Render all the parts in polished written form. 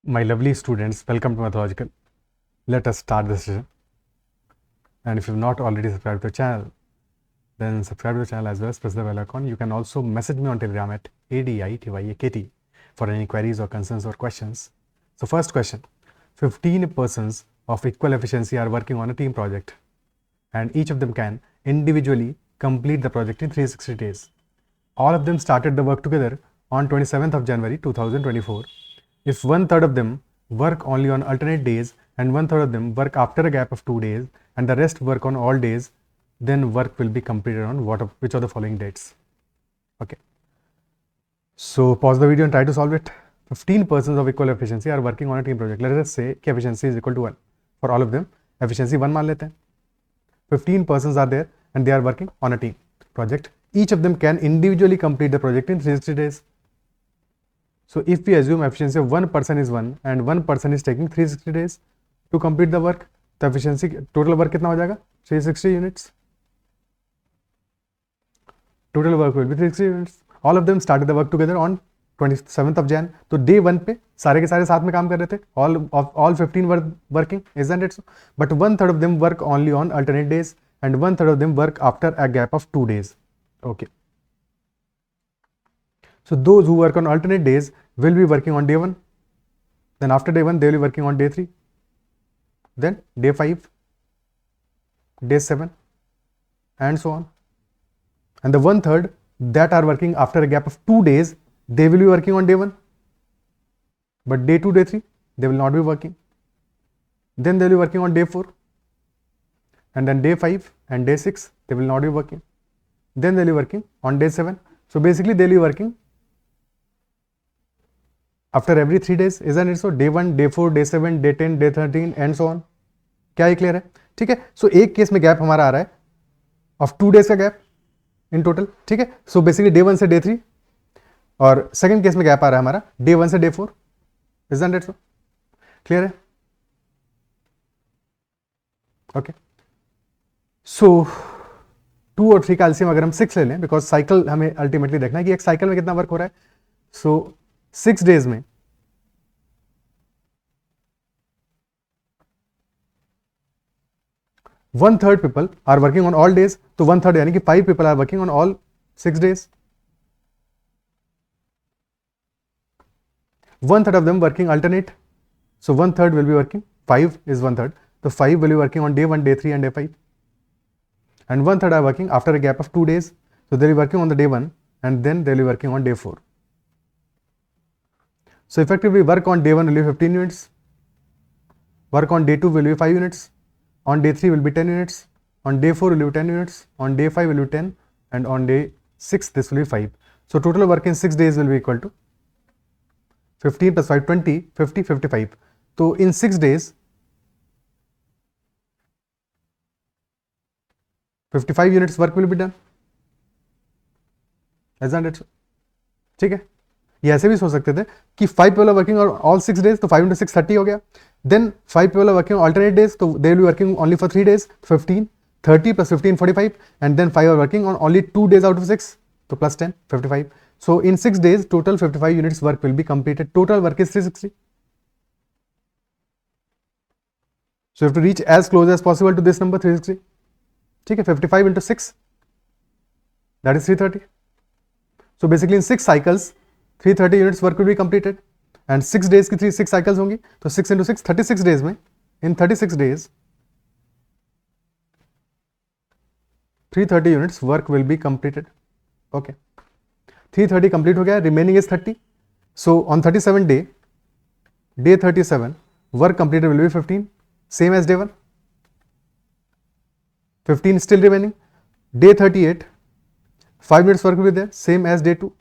My lovely students, welcome to Mathological. Let us start the session. And if you've not already subscribed to the channel, then subscribe to the channel as well as press the bell icon. You can also message me on Telegram at ADITYAKT for any queries or concerns or questions. So first question, 15 persons of equal efficiency are working on a team project and each of them can individually complete the project in 360 days. All of them started the work together on 27th of January 2024. If 1/3 of them work only on alternate days and 1/3 of them work after a gap of 2 days and the rest work on all days, then work will be completed on which of the following dates. Okay. So pause the video and try to solve it. 15 persons of equal efficiency are working on a team project. Let us say कि efficiency is equal to 1. For all of them, efficiency 1 मान लेते हैं. 15 persons are there and they are working on a team project. Each of them can individually complete the project in 360 days. So if we assume efficiency of one person is 1 and one person is taking 360 days to complete the work, तो efficiency total work कितना हो जाएगा? 360 units. Total work will be 360 units. All of them started the work together on 27th of Jan. तो day 1 पे सारे के सारे साथ में काम कर रहे थे. All 15 were working, isn't it so? But 1/3 of them work only on alternate days and 1/3 of them work after a gap of 2 days. Okay. So those who work on alternate days will be working on day 1. Then after day 1, they will be working on day 3. Then day 5, day 7, and so on. And the 1/3 that are working after a gap of 2 days, they will be working on day 1. But day 2, day 3, they will not be working. Then they will be working on day 4. And then day 5 and day 6, they will not be working. Then they will be working on day 7. So basically they will be working after every 3 days, isn't it so? Day 1, day 4, day 7, day 10, day 13 and so on. क्या ये clear है? ठीक है. सो एक case में gap हमारा आ रहा है ऑफ 2 days का गैप इन टोटल. ठीक है. सो बेसिकली डे 1 से डे 3 और सेकंड केस में गैप आ रहा है हमारा डे 1 से day 4. isn't it so? Clear है? ओके. सो 2 और 3 का एलसीएम अगर हम 6 ले लें, बिकॉज साइकिल हमें अल्टीमेटली देखना है कि एक साइकिल में कितना वर्क हो रहा है. सो 6 days में 1/3 people are working on all days. तो 1/3 यानी कि 5 people are working on all 6 days. 1/3 of them working alternate. So 1/3 will be working. 5 is 1/3. So 5 will be working on day 1, day 3 and day 5. And 1/3 are working after a gap of 2 days. So they will be working on the day 1 and then they will be working on day 4. So effectively work on day 1 will be 15 units. Work on day 2 will be 5 units. On day 3 will be 10 units. On day 4 will be 10 units. On day 5 will be 10. And on day 6 this will be 5. So total work in 6 days will be equal to 15 plus 5, 20, 50, 55. So in 6 days 55 units work will be done. Isn't it so? ठीक है. ये ऐसे भी सोच सकते थे कि 5 people are working on all 6 days, तो 5 into 6 30 हो गया. Then 5 people are working on alternate days, so they will be working only for 3 days, 15, 30 plus 15, 45, and then 5 are working on only 2 days out of 6, so plus 10, 55. So in 6 days, total 55 units work will be completed. Total work is 360. So you have to reach as close as possible to this number 360. ठीक है. 55 into 6, that is 330. So basically in 6 cycles, 330 units work will be completed. And 6 days की 6 cycles होंगी, तो 6 into 6, 36 days में, in 36 days 330 units work will be completed. Okay. 330 complete हो गया, remaining is 30. So on 37 day, day 37, work completed will be 15, same as day 1. 15 still remaining. Day 38, 5 minutes work will be there, same as day 2.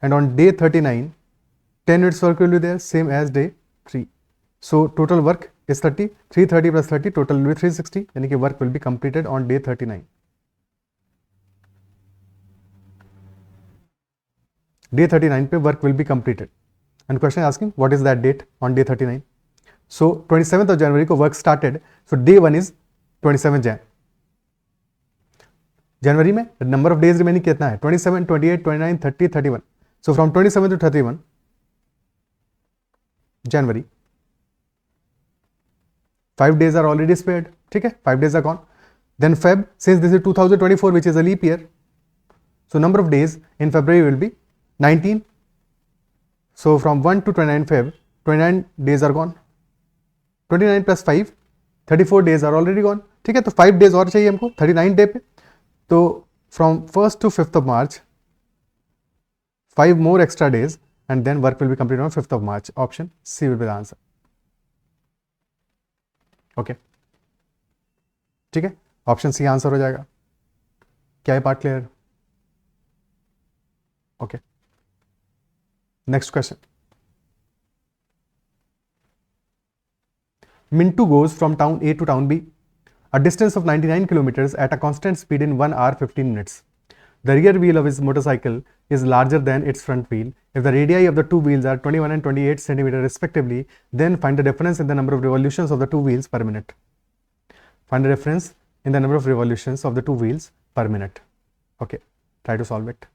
And on day 39, 10 minutes work will be there, same as day 3. So total work is 30. 330 plus 30, total will be 360. यानी कि work will be completed on day 39. Day 39 पे work will be completed. And question asking what is that date on day 39? So 27th of January को work started. So day 1 is 27th Jan. जनवरी में number of days remaining कितना है? 27, 28, 29, 30, 31. So from 27 to 31, January, 5 days are already spared, ठीक है, 5 days are gone. Then Feb, since this is 2024 which is a leap year, so number of days in February will be 19. So from 1 to 29 Feb, 29 days are gone. 29 plus 5, 34 days are already gone, ठीक है. तो 5 days और चाहिए हमको 39 day पे. तो from 1st to 5th of March, 5 more extra days and then work will be completed on 5th of March. Option C will be the answer. Okay, ठीक है, ऑप्शन सी आंसर हो जाएगा. क्या है part clear? Okay, next question. Mintu goes from town A to town B, a distance of 99 kilometers at a constant speed in 1 hour 15 minutes. The rear wheel of his motorcycle is larger than its front wheel. If the radii of the two wheels are 21 and 28 centimeters respectively, then find the difference in the number of revolutions of the two wheels per minute. Find the difference in the number of revolutions of the two wheels per minute. Okay, try to solve it.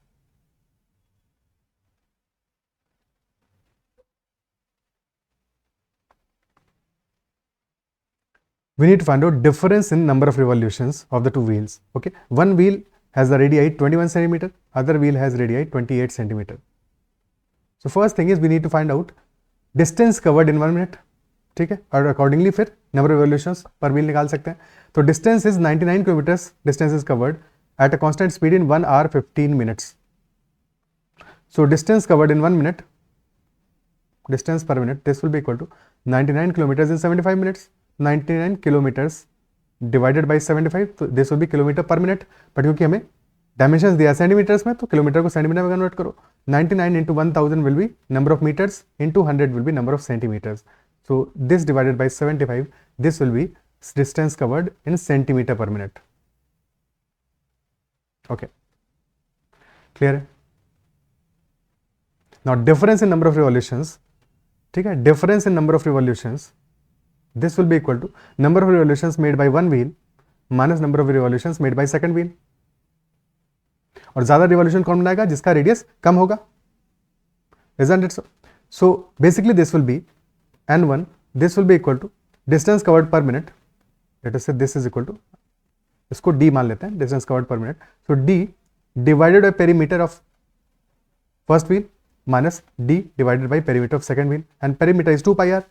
We need to find out difference in number of revolutions of the two wheels. Okay, one wheel has the radii 21 centimeter, other wheel has radii 28 centimeter. So first thing is we need to find out distance covered in 1 minute, ठीक है, और accordingly फिर number of revolutions पर wheel निकाल सकते हैं. तो distance is 99 kilometres, distance is covered at a constant speed in 1 hour 15 minutes. So distance covered in 1 minute, distance per minute, this will be equal to 99 kilometers in 75 minutes. 99 kilometers divided by 75, तो this will be kilometer per minute. But क्योंकि हमें dimensions दिया centimetres में, तो kilometre को centimetre में convert करो. 99 into 1000 will be number of meters, into 100 will be number of centimeters. So this divided by 75, this will be distance covered in centimeter per minute. Okay, clear है? Now difference in number of revolutions, ठीक है, difference in number of revolutions, this will be equal to number of revolutions made by one wheel minus number of revolutions made by second wheel. और ज्यादा revolution कौन बनाएगा? जिसका radius कम होगा. Isn't it so? So basically this will be n1, this will be equal to distance covered per minute. Let us say this is equal to, इसको d मान लेते हैं, distance covered per minute. So d divided by perimeter of first wheel minus d divided by perimeter of second wheel, and perimeter is 2 pi r.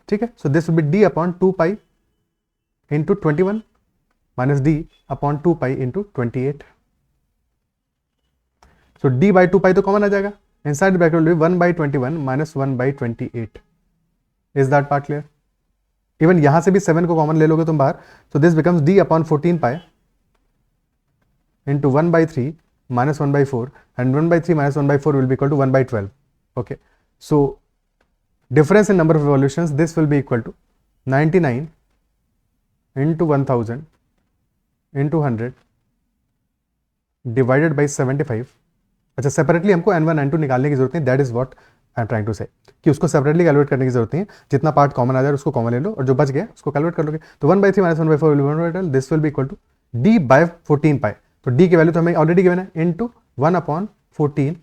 ठीक है, so this will be d upon 2 pi into 21 minus d upon 2 pi into 28. So d by 2 pi तो common आ जाएगा. Inside bracket will be 1 by 21 minus 1 by 28. Is that part clear? Even यहाँ से भी 7 को common ले लोगे तुम बाहर, so this becomes d upon 14 pi into 1 by 3 minus 1 by 4, and 1 by 3 minus 1 by 4 will be equal to 1 by 12. Okay, so difference in number of revolutions, this will be equal to 99 into 1000 into 100 divided by 75. अच्छा, separately हमको n1 n2 निकालने की जरूरत नहीं. That is what I am trying to say, कि उसको separately calculate करने की जरूरत नहीं है. जितना पार्ट कॉमन आ जाए उसको कॉमन ले लो, और जो बच गया उसको कैलकुलेट कर लोगे. तो 1 by 3 minus 1 by 4 will be 1 by 12. This will be equal to d by 14 pi. तो d की वैल्यू तो हमें ऑलरेडी गिवन है, into 1 upon 14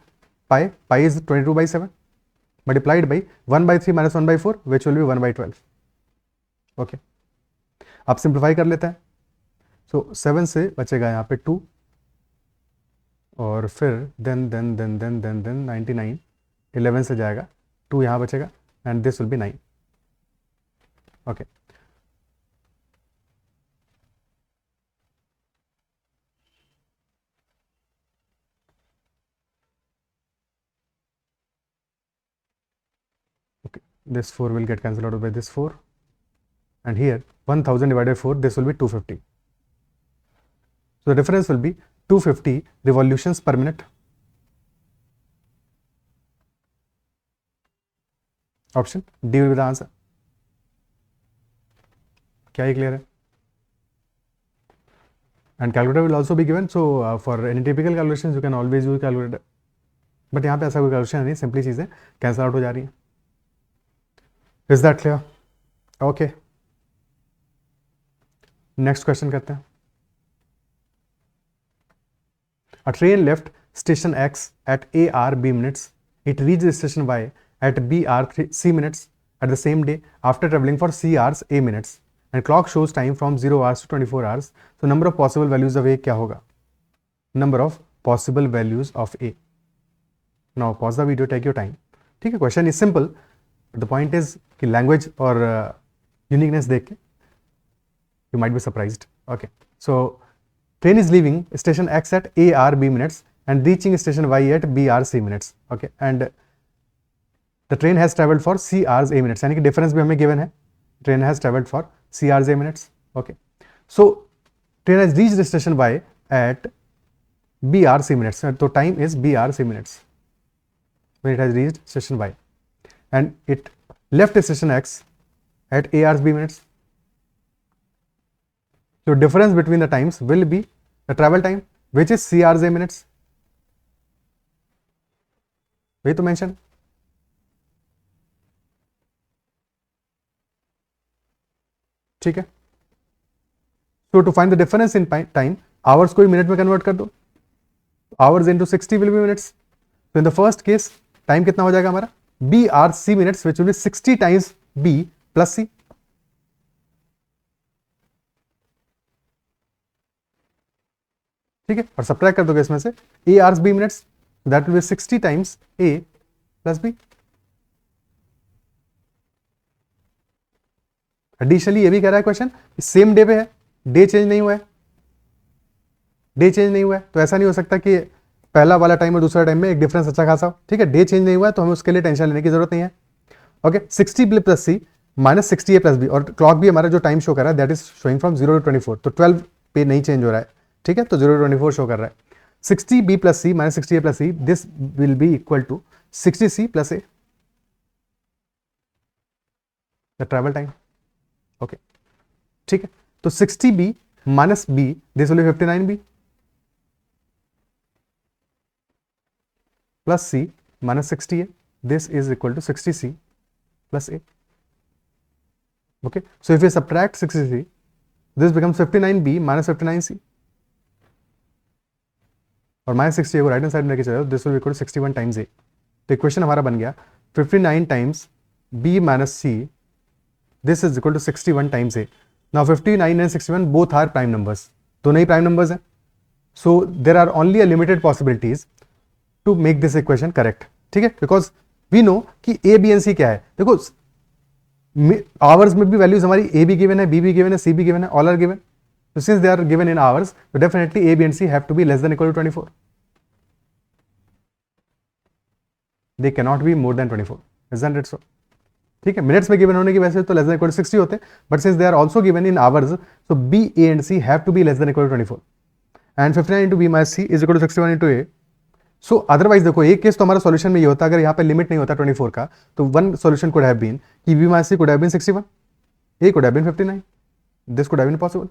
pi, pi is 22 by 7 multiplied by 1 by 3 minus 1 by 4 which will be 1 by 12. Okay, अब simplify कर लेते हैं. सो 7 से बचेगा यहाँ पे 2, और फिर देन 99, 11 से जाएगा 2 यहाँ बचेगा, and this will B 9. Okay, this 4 will get cancelled out by this 4, and here 1000 divided by 4, this will be 250. So the difference will be 250 revolutions per minute. Option D will be the answer. क्या ये clear है? And calculator will also be given. So for any typical calculations you can always use calculator. But यहाँ पे ऐसा कोई calculation नहीं, simply चीजें cancel out हो जा रही हैं. Is that clear? Okay. Next question करते हैं. A train left station X at AR B minutes. It reached station Y at BR C minutes. at the same day after traveling for c hours a minutes and clock shows time from 0 hours to 24 hours. So number of possible values of a क्या होगा? Number of possible values of a. Now pause the video, take your time. ठीक है, question is simple, the point is कि language और uniqueness देख के you might be surprised. Okay, so train is leaving station X at A or B minutes and reaching station Y at B hours C minutes. Okay, and the train has traveled for C hours A minutes. यानी कि difference भी हमें given है. Train has traveled for C hours A minutes. Okay, so train has reached station Y at B hours C minutes. तो time is B hours C minutes when it has reached station Y, and it left station X at A hours B minutes. So difference between the times will be the travel time, which is C hours A minutes. वही तो mention. ठीक है, so to find the difference in time, hours को minute में convert कर दो. Hours into 60 will be minutes. तो in the first case time कितना हो जाएगा हमारा? B hour C minutes which will be 60 times B plus C. ठीक है, और सब्ट्रैक्ट कर दोगे इसमें से A hours B minutes, that will be 60 times A plus B. Additionally ये भी कह रहा है क्वेश्चन सेम डे पे है, डे चेंज नहीं हुआ है. डे चेंज नहीं हुआ है तो ऐसा नहीं हो सकता कि पहला वाला टाइम और दूसरा टाइम में एक डिफरेंस अच्छा खासा हो. ठीक है, डे चेंज नहीं हुआ है तो हमें उसके लिए टेंशन लेने की जरूरत नहीं है. Okay, 60 B plus C minus 60 A plus B, और क्लॉक भी हमारा जो टाइम शो कर रहा है that is showing from 0 to 24, तो 12 पे नहीं चेंज हो रहा है. ठीक है, तो 0 to 24 शो कर रहा है. 60B plus C minus 60A plus C, this will be equal to 60C plus A, the travel time. Okay, ठीक है, तो 60B minus B, this will be 59B plus C minus 60A, this is equal to 60C plus A. Okay, so if we subtract 60C, this becomes 59B minus 59C. और minus 60 को right hand side में लेके चलो, this will equal to 61 times A. तो equation हमारा बन गया 59 times B minus C, this is equal to 61 times A. Now 59 and 61 both are prime numbers, दोनों ही प्राइम नंबर्स हैं. So there are only a limited possibilities to make this equation correct. ठीक है, because we know कि ए B and सी क्या है. देखो hours में भी वैल्यूज हमारी ए भी गिवन है, बी भी गिवन है, सी भी गिवन है, all are given. So since they are given in hours, so definitely A, B and C have to be less than or equal to 24. They cannot be more than 24. Isn't it so? ठीक है, minutes में given होने की वजह से तो less than equal to 60 होते, but since they are also given in hours, so B, A and C have to be less than or equal to 24. And 59 into B minus C is equal to 61 into A. So otherwise देखो एक case तो हमारा solution में ये होता, अगर यहाँ पे लिमिट नहीं होता 24 का, तो one solution could have been कि B minus C could have been 61, A could have been 59. This could have been possible.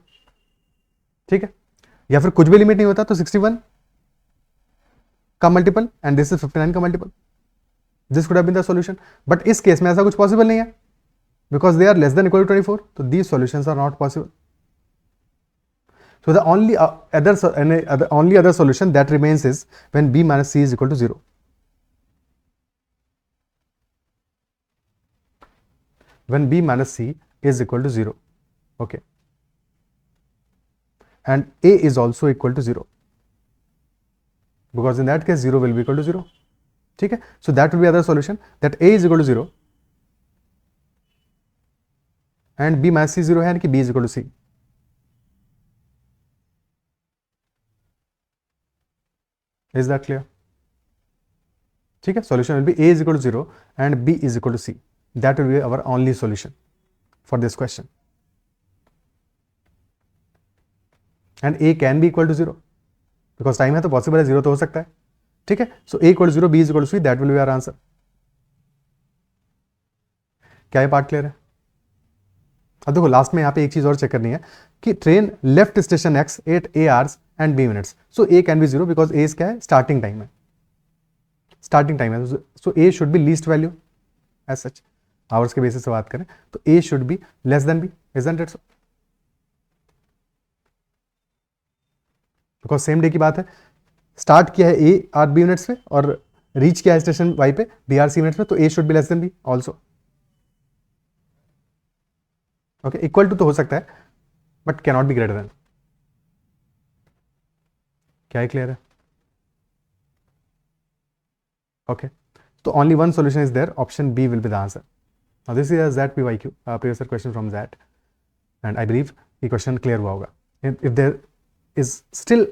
ठीक है, या फिर कुछ भी लिमिट नहीं होता तो 61 का मल्टीपल एंड दिस इज 59 का multiple, this could have been the solution. But इस केस में ऐसा कुछ पॉसिबल नहीं है because they are less than equal to 24, तो these solutions are not possible. So the only other solution that remains is when B minus C is equal to 0. When B minus C is equal to 0. Okay. And A is also equal to 0, because in that case 0 will be equal to 0. ठीक है, so that will be other solution that A is equal to 0 and B minus C 0 है, यानी कि B is equal to C. Is that clear? ठीक है, solution will be A is equal to 0 and B is equal to C. That will be our only solution for this question. And A can be equal to 0 because time है तो possible है 0 तो हो सकता है. ठीक है, so A equal to 0, B is equal to C, that will be our answer. क्या ये पार्ट क्लियर है? अब देखो लास्ट में यहाँ पे एक चीज और चेक करनी है कि train left station X at A hours and B minutes, so A can be 0 because A क्या है? स्टार्टिंग टाइम है, स्टार्टिंग टाइम है. So A should be least value as such. Hours के बेसिस से बात करें तो A should be less than B, isn't it so? Because same day की बात है, स्टार्ट किया है A आर B मिनट्स पे और रीच किया है स्टेशन Y पे B आर C मिनट्स में, तो A should be less than B also. Okay, equal to तो हो सकता है but can not be greater than. क्या है, क्लियर है? ओके, तो only one solution is there, option B will be the answer. Now this is a ZAT PYQ, previous year question from ZAT, and I believe ये question clear हुआ होगा. If there is still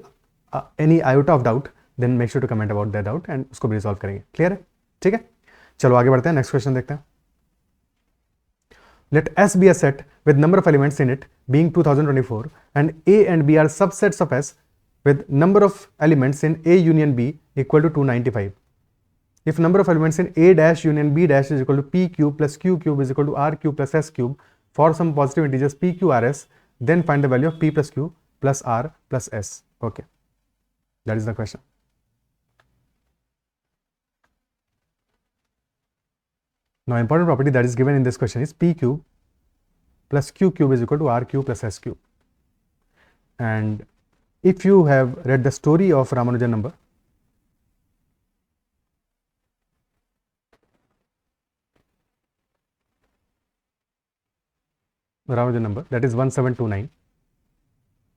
any iota of doubt, then make sure to comment about that doubt and उसको भी resolve करेंगे. Clear है? ठीक है, चलो आगे बढ़ते हैं, next question देखते हैं. Let S be a set with number of elements in it being 2024 and A and B are subsets of S with number of elements in A union B equal to 295. If number of elements in A dash union B dash is equal to P cube plus Q cube is equal to R cube plus S cube for some positive integers P, Q, R, S, then find the value of P plus Q plus R plus S. Okay, that is the question. Now, important property that is given in this question is P cube plus Q cube is equal to R cube plus S cube. And if you have read the story of Ramanujan number, that is 1729,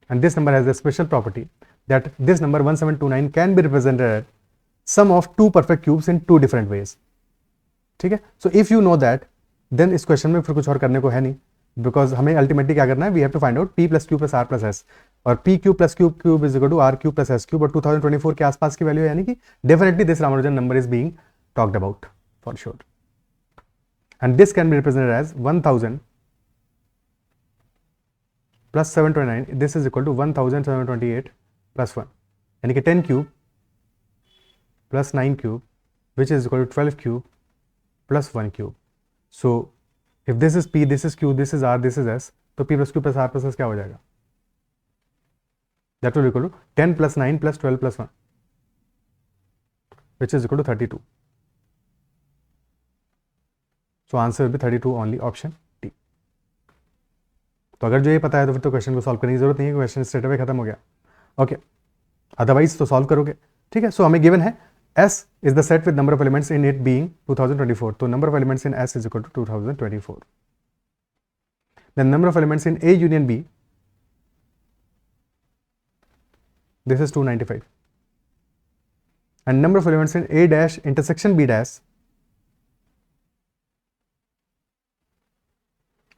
and this number has a special property that this number 1729 can be represented as sum of two perfect cubes in two different ways. ठीक है, so if you know that then इस question में फिर कुछ और करने को है नहीं, बिकॉज हमें अल्टीमेटली क्या करना है, we have to find out P plus Q plus R plus S, और P Q plus Q cube is equal to R Q plus S cube, और 2024 के आसपास की वैल्यू है, यानी कि definitely this Ramanujan number is being talked about for sure, and this can be represented as 1000 plus 729, this is equal to 1728 plus 1, यानी कि 10 cube plus 9 cube which is equal to 12 cube plus 1 cube. So if this is P, this is Q, this is R, this is S, तो P plus Q plus R plus S क्या हो जाएगा? That will be equal to 10 plus 9 plus 12 plus 1, which is equal to 32. So answer will be 32, only option D. तो अगर जो ये पता है तो फिर तो क्वेश्चन को सॉल्व करने की जरूरत नहीं है, क्वेश्चन स्ट्रेट अवे खत्म हो गया. ओके, अदरवाइज तो सॉल्व करोगे. ठीक है, सो हमें गिवन है S is the set with number of elements in it being 2024. So number of elements in S is equal to 2024. Then number of elements in A union B, this is 295. And number of elements in A dash intersection B dash,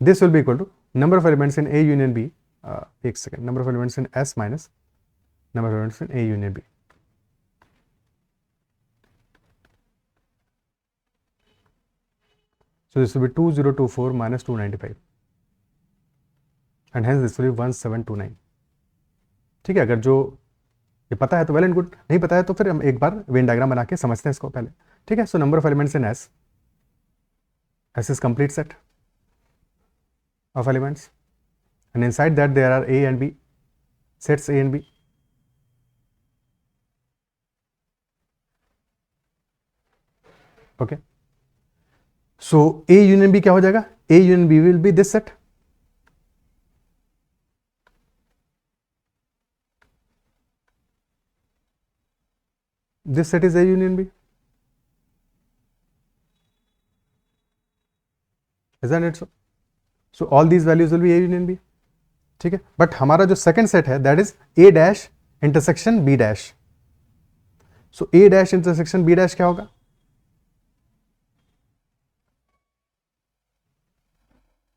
this will be equal to number of elements in A union B, एक second, number of elements in S minus number of elements in A union B. So this will be 2024 minus 295, and hence this will be 1729. ठीक है, अगर जो ये पता है तो well and good, नहीं पता है तो फिर हम एक बार वेन डायग्राम बना के समझते हैं इसको पहले. ठीक है, so number of elements in S, S is complete set of elements, and inside that there are A and B, sets A and B. Okay, so A union B क्या हो जाएगा? A union B will be this set. This set is A union B. Isn't it so? So all these values will be A union B. ठीक है, but हमारा जो second set है that is A dash intersection B dash. So A dash intersection B dash क्या होगा?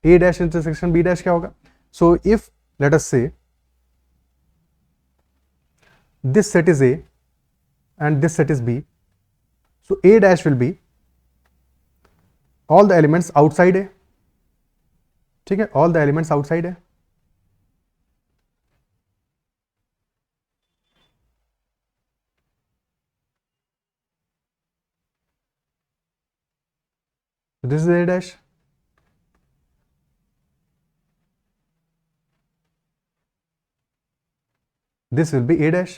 A dash intersection B dash क्या होगा? So if let us say this set is A and this set is B, so A dash will be all the elements outside A. ठीक है, all the elements outside A. So this is A dash. This will be A dash,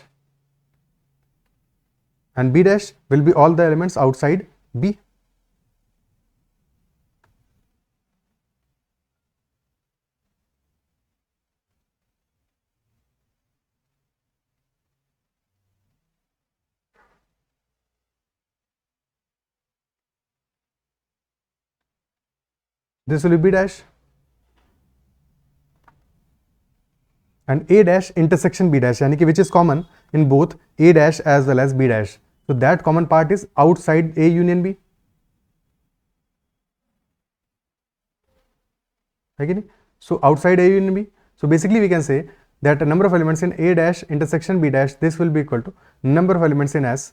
and B dash will be all the elements outside B. This will be B dash. and A dash intersection B dash, यानी कि which is common in both A dash as well as B dash. So that common part is outside A union B. है कि नहीं? So outside A union B. So basically we can say that number of elements in A dash intersection B dash, this will be equal to number of elements in S,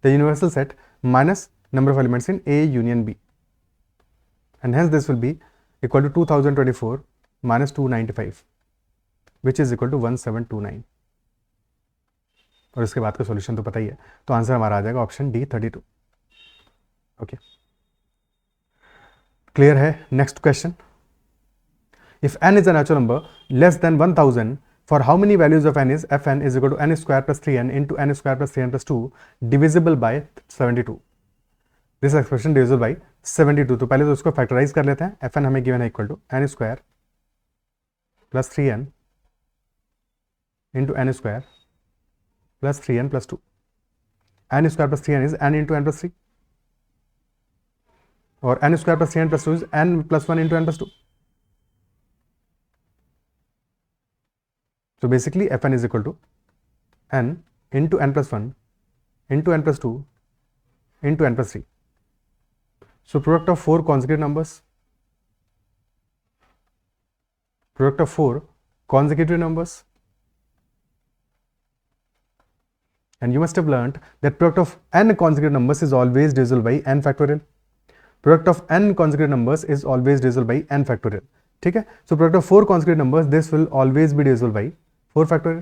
the universal set, minus number of elements in A union B. And hence this will be equal to 2024 minus 295, which is equal to 1729. और इसके बाद का solution तो पता ही है, तो answer हमारा आ जाएगा ऑप्शन डी 32. ओके, क्लियर है? Next question. If n is a natural number less than 1000, for how many values of n is fn is equal to n square plus 3n into n square plus 3n plus 2 divisible by 72. This expression divisible by 72. तो पहले तो उसको factorise कर लेते हैं. fn हमें given है equal to n square plus 3n into n square plus 3n plus 2. n square plus 3n is n into n plus 3, और n square plus 3n plus 2 is n plus 1 into n plus 2. So basically fn is equal to n into n plus 1 into n plus 2 into n plus 3. So product of 4 consecutive numbers, product of 4 consecutive numbers, and you must have learnt that product of n consecutive numbers is always divisible by n factorial. Product of n consecutive numbers is always divisible by n factorial. ठीक है? So product of 4 consecutive numbers, this will always be divisible by 4 factorial.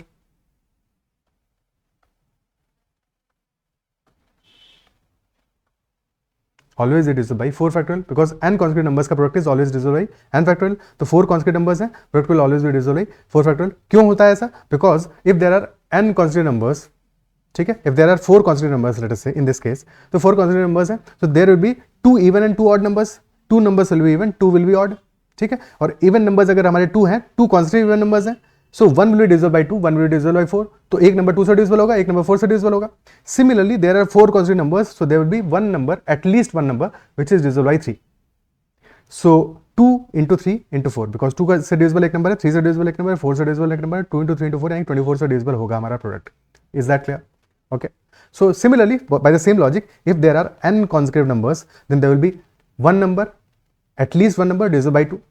Always it is by 4 factorial because n consecutive numbers का product is always divisible by n factorial. तो 4 consecutive numbers हैं, product will always be divisible by 4 factorial. क्यों होता है ऐसा? Because if there are n consecutive numbers, ठीक है, if there are 4 consecutive numbers, let us say in this case, तो 4 consecutive numbers हैं, so there will be 2 even and 2 odd numbers. 2 numbers will be even, 2 will be odd. ठीक है, और even numbers अगर हमारे 2 हैं, 2 consecutive even numbers हैं, so 1 will be divisible by 2, 1 will be divisible by 4. तो एक नंबर 2 से divisible होगा, एक नंबर 4 से divisible होगा. Similarly, there are 4 consecutive numbers, so there will be one number, at least one number, which is divisible by 3. So 2 into 3 into 4, because 2 से divisible एक number है, 3 से divisible एक नंबर है, 4 से divisible एक नंबर है, 2 into 3 into 4 यानी 24 से divisible होगा हमारा product. Is that clear? Okay. So similarly, by the same logic, if there are n consecutive numbers, then there will be one number, at least one number divisible by 2.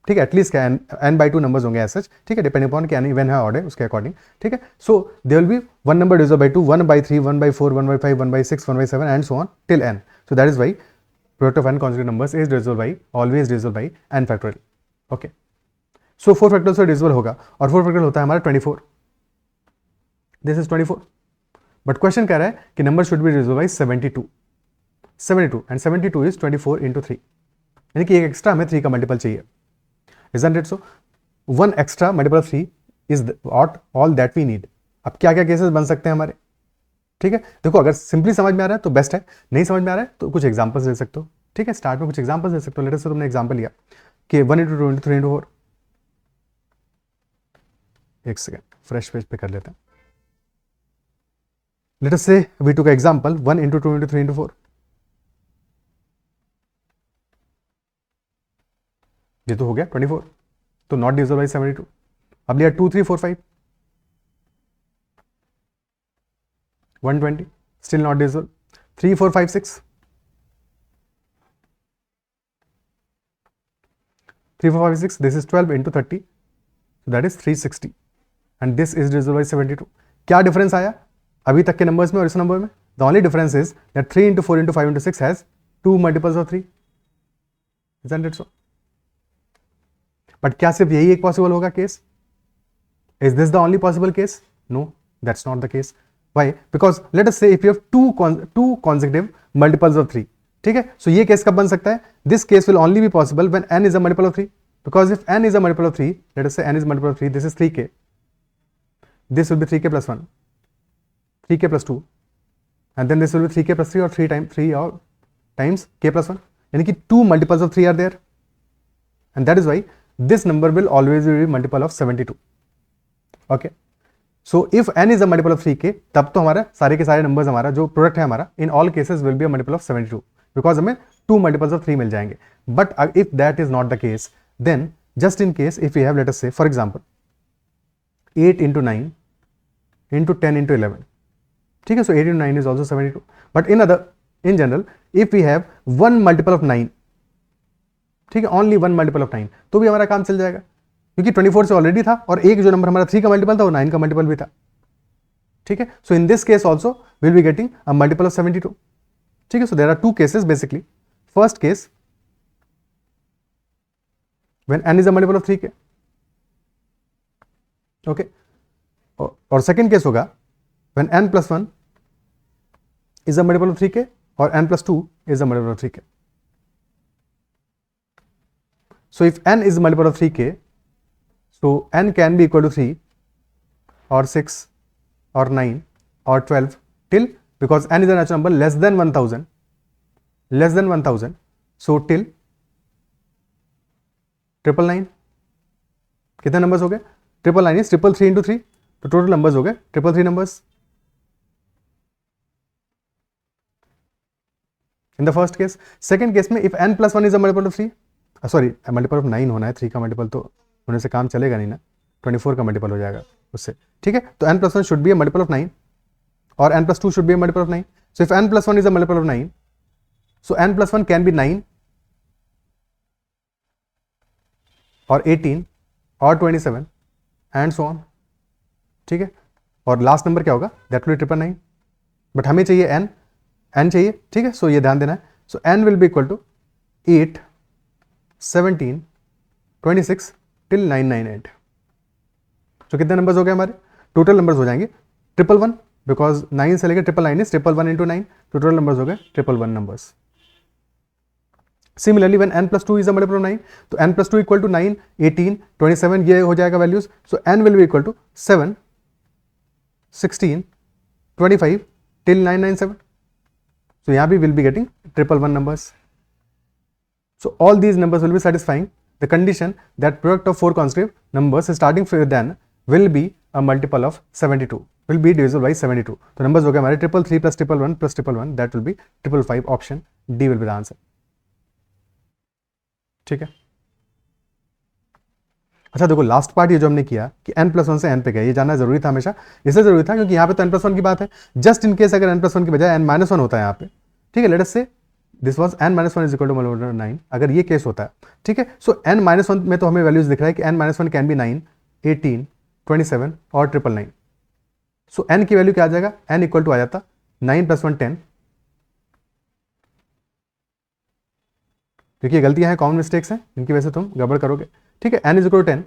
ठीक है, at least क्या n by 2 numbers होंगे as such. ठीक है, depending upon कि n even है odd है उसके अकॉर्डिंग. ठीक है, so there will be one number divisible by 2, 1 by 3, 1 by 4, 1 by 5, 1 by 6, 1 by 7 and so on till n. So that is why product of n conjugate numbers is divisible by, always divisible by n factorial. Okay, so 4 factorial से divisible होगा और 4 factorial होता है हमारा 24. This is 24. But question कह रहा है कि number should be divisible by 72. 72 and 72 is 24 into 3, यानी कि एक एक्स्ट्रा हमें 3 का मल्टीपल चाहिए. Isn't it so? One extra multiple of 3 is all that we need. अब क्या क्या केसेस बन सकते हैं हमारे? ठीक है, देखो अगर सिंपली समझ में आ रहा है तो बेस्ट है, नहीं समझ में आ रहा है तो कुछ एग्जांपल्स दे सकते हो. ठीक है, स्टार्ट में कुछ एग्जांपल्स दे सकते हो. लेट अस से तुमने एग्जांपल लिया कि 1 into 2 into 3 into 4. एक सेकेंड, फ्रेश पेज पे कर लेते हैं. लेट अस से we took example 1 into 2 into 3 into 4. ये तो हो गया 24, तो नॉट डिविजिबल बाय 72. अब लिया 2 3 4 5, 120, still not divisible. 3 4 5 6, 3 4 5 6, this is 12 into 30, so that is 360 and this is divisible by 72. क्या डिफरेंस आया अभी तक के नंबर्स में और इस नंबर में? The only difference is that 3 into 4 into 5 into 6 has 2 multiples of 3. Isn't it so? But क्या सिर्फ यही एक पॉसिबल होगा case? Is this the only possible case? No, that's not the case. Why? Because let us say if you have two consecutive multiples of 3. ठीक है, सो ये case कब बन सकता है? This case will only be possible when n is a multiple of 3. Because if n is a multiple of 3, late us से n is multiple of 3, this is 3k, this will B 3k plus 1, 3k plus 2, and then this will be 3k plus 3 or 3 or times k plus 1, यानी कि 2 multiples of 3 are there, and that is why this number will always be multiple of 72. Okay, so if n is a multiple of 3k, तब तो हमारा सारे के सारे numbers हमारा जो प्रोडक्ट है हमारा in all cases will be a multiple of 72 because हमें 2 multiples of 3 मिल जाएंगे. But if that is not the case, then just in case if we have, let us say for example, 8 into 9 into 10 into 11. ठीक है, so 8 into 9 is also 72. But in general, if we have one multiple of 9, ठीक है, only one multiple of 9, तो भी हमारा काम चल जाएगा, क्योंकि 24 से ऑलरेडी था और एक जो नंबर हमारा 3 का मल्टीपल था वो 9 का मल्टीपल भी था. ठीक है, so in this case also we'll be getting a multiple of 72. ठीक है, so there are two cases basically. First case, when n is a multiple of 3k. Okay, और सेकेंड केस होगा when n plus 1 is a multiple of 3k or n plus 2 is a multiple of 3k. So if n is a multiple of 3k, so n can be equal to 3 or 6 or 9 or 12 till, because n is a natural number less than 1000, so till 999. कितने numbers हो गए? 999 is 333 into 3, तो total numbers हो गए 333 numbers. In the first case. Second case में if n plus 1 is a multiple of 3, sorry multiple of 9 होना है, 3 का मल्टीपल तो होने से काम चलेगा नहीं ना, 24 का मल्टीपल हो जाएगा उससे. ठीक है, तो n plus 1 should be a multiple of 9 और n plus 2 should be a multiple of 9. So if n plus 1 is a multiple of 9, so n plus 1 can be 9 और 18 और 27 एंड सो ऑन. ठीक है, और लास्ट नंबर क्या होगा? That will B 999. But हमें चाहिए n चाहिए. ठीक है, सो ये ध्यान देना है. So n will be equal to 8, 17, 26 till 998. तो कितने नंबर्स हो गए हमारे? टोटल नंबर्स हो जाएंगे 111, बिकॉज 9 से लेकर 999 इज 111 इंटू 9, टोटल नंबर्स हो गए 111 numbers. Similarly, when n plus 2 is a multiple of 9, तो n plus 2 equal to 9, 18, 27 ये हो जाएगा values. So n will be equal to 7, 16, 25 till 997. So यहाँ भी will be getting 111 numbers. So all these numbers will be satisfying the condition that product of four consecutive numbers starting with n will be a multiple of 72, will be divisible by 72. तो numbers हो गए हमारे 333 plus 111 plus 111, that will be 555. Option D will be the answer. ठीक है, अच्छा देखो last part ये जो हमने किया कि n plus 1 से n पे गया, ये जानना जरूरी था हमेशा. इसलिए जरूरी था क्योंकि यहाँ पे तो n plus 1 की बात है. जस्ट इन केस अगर n plus 1 की बजाय n minus 1 होता है यहाँ पे, ठीक है, let us say this was n minus 1 is equal to multiple of 9, अगर ये केस होता है. ठीक है, सो n minus 1 में तो हमें वैल्यूज दिख रहा है कि n minus 1 कैन बी 9, 18, 27 और 999. सो n की वैल्यू क्या आ जाएगा? n इक्वल टू आ जाता 9 plus 1 10, क्योंकि ये गलतियां हैं, कॉमन मिस्टेक्स हैं, इनकी वजह से तुम गड़बड़ करोगे. ठीक है, n इज इक्वल टू 10,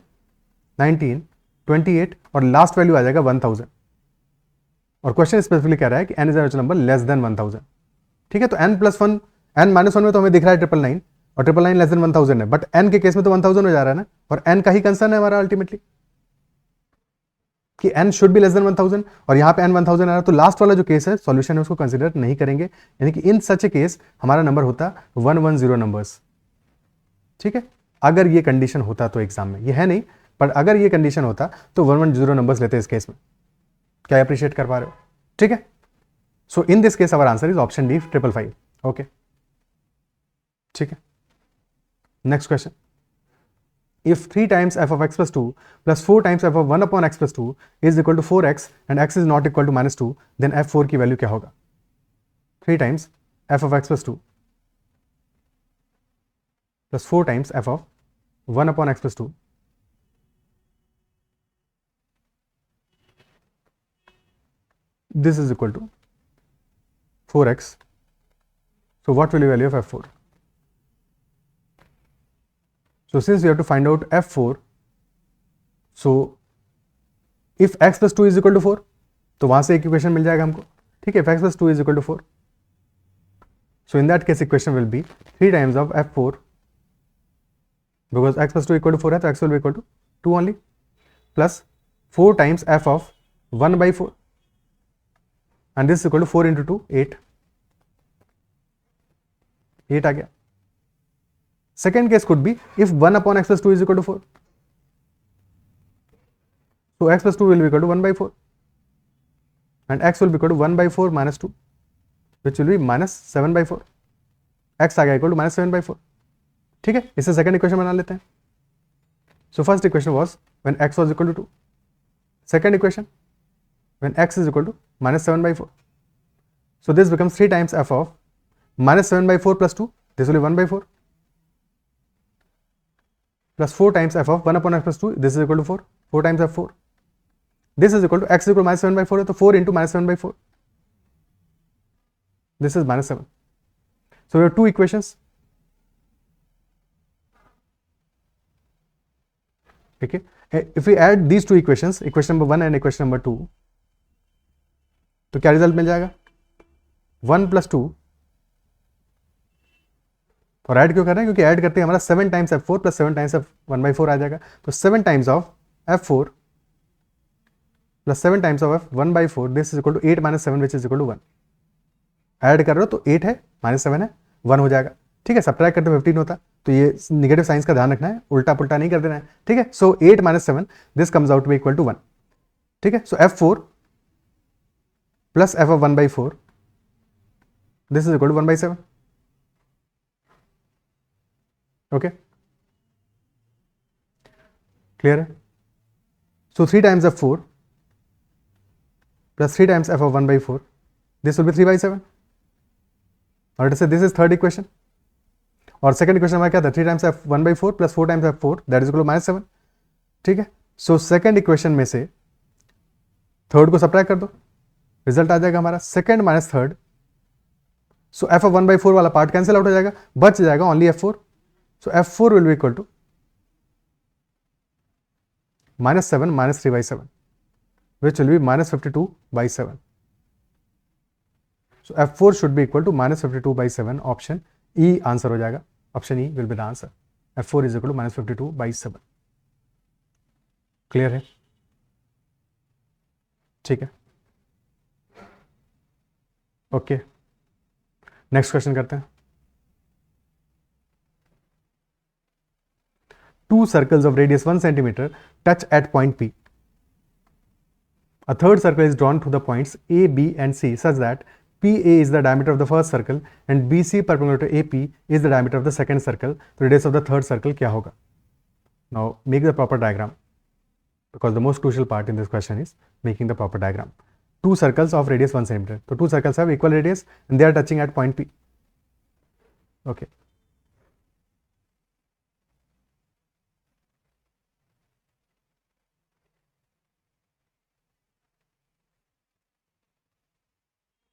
19, 28 और लास्ट वैल्यू आ जाएगा 1000. और क्वेश्चन स्पेसिफिकली कह रहा है कि n is a number less than 1000. ठीक है, तो n प्लस 1, n माइनस 1 में तो हमें दिख रहा है 999 और 999 लेस देन 1000 है, बट n के केस में तो 1000 हो जा रहा है ना, और n का ही कंसर्न है हमारा अल्टीमेटली कि n should be less then 1000, और यहाँ पे n 1000 आ रहा है. तो लास्ट वाला जो केस है सॉल्यूशन है उसको कंसीडर नहीं करेंगे, यानी कि इन सच ए केस हमारा नंबर होता 110 नंबर्स. ठीक है, अगर ये कंडीशन होता तो एग्जाम में, ये है नहीं, पर अगर ये कंडीशन होता तो 110 नंबर्स लेते इस केस में. क्या अप्रिशिएट कर पा रहे हो? ठीक है, so in this case our answer is option D 555. Okay, ठीक है. Next question, if 3 times f of x plus 2 plus 4 times f of 1 upon x plus 2 is equal to 4x and x is not equal to minus 2, then f4 की value क्या होगा? 3 times f of x plus 2 plus 4 times f of 1 upon x plus 2 this is equal to 4x. So what will be value of f4? So since we have to find out f4, so if x plus 2 is equal to 4, तो वहां से एक equation मिल जाएगा हमको. ठीक है, if x plus 2 is equal to 4, so in that case equation will be 3 times of f4, because x plus 2 equal to 4 है तो x will be equal to 2 only, plus 4 times f of 1 by 4, and this is equal to 4 into 2, 8. 8 आ गया. Second case could be if 1 upon x plus 2 is equal to 4. So x plus 2 will be equal to 1 by 4. And x will be equal to 1 by 4 minus 2, which will be minus 7 by 4. x आ गया equal to minus 7 by 4. ठीक है, इससे second equation बना लेते हैं. So first equation was when x was equal to 2. second equation when x is equal to minus 7 by 4. So this becomes 3 times f of minus 7 by 4 plus 2, this will be 1 by 4, plus 4 times f of 1 upon x plus 2, this is equal to 4, 4 times f4. This is equal to x is equal to minus 7 by 4, so 4 into minus 7 by 4. This is minus 7. So we have two equations. Okay. If we add these two equations, equation number 1 and equation number 2, तो क्या result मिल जाएगा? 1 plus 2. और add क्यों कर रहे हैं? क्योंकि add करते हैं हमारा 7 times f4 plus 7 times f1 by 4 आ जाएगा. तो 7 times of f4 plus 7 times of f1 by 4, this is equal to 8 minus 7 which is equal to 1. Add कर रहे हो तो 8 है माइनस 7 है 1 हो जाएगा. ठीक है, सब्ट्रैक्ट करते 15 होता. तो ये निगेटिव साइंस का ध्यान रखना है, उल्टा पुल्टा नहीं कर देना है. ठीक है, so 8 minus 7 this comes out to be equal to 1. ठीक है, so f4 plus f of 1 by 4 this is equal to 1 by 7. Okay, clear है? So 3 times f4 plus 3 times f of 1 by 4, this will be 3 by 7. और say this is third equation. और second equation हमारा क्या था? 3 times f1 by 4 plus 4 times f4 that is equal to minus 7. ठीक है, so second equation में से third को सब्ट्रैक्ट कर दो, रिजल्ट आ जाएगा हमारा second minus third. So f of 1 by 4 वाला पार्ट कैंसिल आउट हो जाएगा, बच जाएगा only f4. So f4 will be equal to minus 7 minus 3 by 7 which will be minus 52 by 7. So f4 should be equal to minus 52 by 7. Option E answer हो जाएगा. Option E will be the answer. f4 is equal to minus 52 by 7. Clear है? ठीक है, okay, next question करते हैं. Two circles of radius 1 centimeter touch at point P. A third circle is drawn to the points A, B and C such that PA is the diameter of the first circle and BC perpendicular to AP is the diameter of the second circle. The radius of the third circle क्या होगा? Now make the proper diagram, because the most crucial part in this question is making the proper diagram. Two circles of radius 1 centimeter. So two circles have equal radius and they are touching at point P. Okay.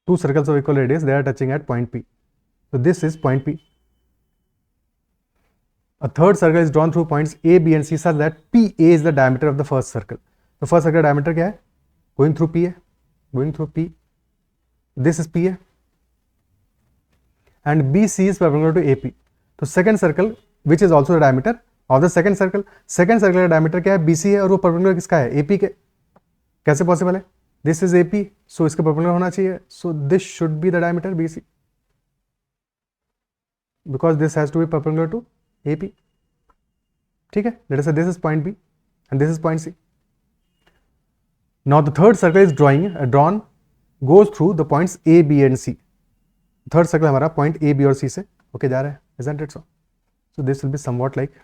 Two circles of equal radius, they are touching at point P. So this is point P. A third circle is drawn through points A, B and C such that PA is the diameter of the first circle. तो first circle diameter क्या है? Going through P है, going through P. This is P है. And BC is perpendicular to AP. तो second circle which is also the diameter of the second circle. Second circle का diameter क्या है? BC है और वो perpendicular किसका है? AP के. कैसे possible है? This is AP, so इसका perpendicular होना चाहिए. So this should be the diameter BC, because this has to be perpendicular to AP. ठीक है, let us say this is point B and this is point C. Now the third circle is drawn goes through the points A, B and C. Third circle हमारा point A, B और C से okay जा रहा है, isn't it so? So this will be somewhat like